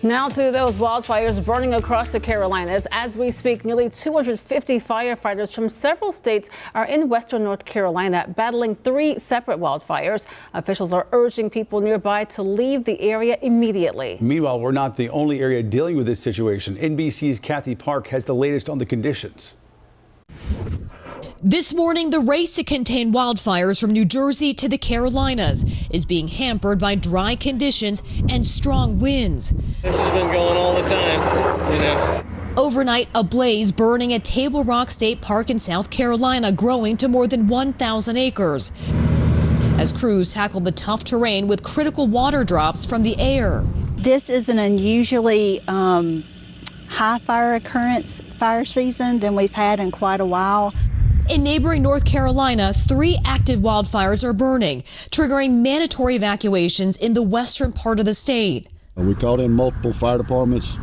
Now to those wildfires burning across the Carolinas. As we speak, nearly 250 firefighters from several states are in western North Carolina battling 3 separate wildfires. Officials are urging people nearby to leave the area immediately. Meanwhile, we're not the only area dealing with this situation. NBC's Kathy Park has the latest on the conditions. This morning, the race to contain wildfires from New Jersey to the Carolinas is being hampered by dry conditions and strong winds. This has been going all the time, you know. Overnight, a blaze burning at Table Rock State Park in South Carolina, growing to more than 1,000 acres. As crews tackle the tough terrain with critical water drops from the air. This is an unusually high fire occurrence fire season than we've had in quite a while. In neighboring North Carolina, 3 active wildfires are burning, triggering mandatory evacuations in the western part of the state. We called in multiple fire departments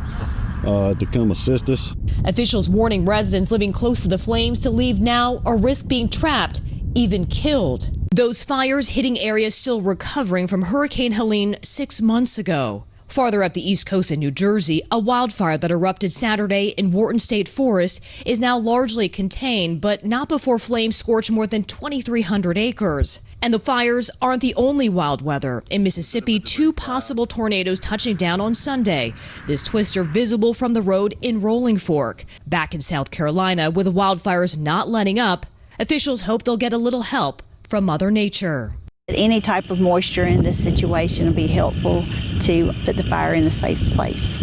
to come assist us. Officials warning residents living close to the flames to leave now or risk being trapped, even killed. Those fires hitting areas still recovering from Hurricane Helene 6 months ago. Farther up the East Coast in New Jersey, a wildfire that erupted Saturday in Wharton State Forest is now largely contained, but not before flames scorch more than 2,300 acres. And the fires aren't the only wild weather. In Mississippi, 2 possible tornadoes touching down on Sunday. This twister visible from the road in Rolling Fork. Back in South Carolina, with the wildfires not letting up, officials hope they'll get a little help from Mother Nature. Any type of moisture in this situation will be helpful to put the fire in a safe place.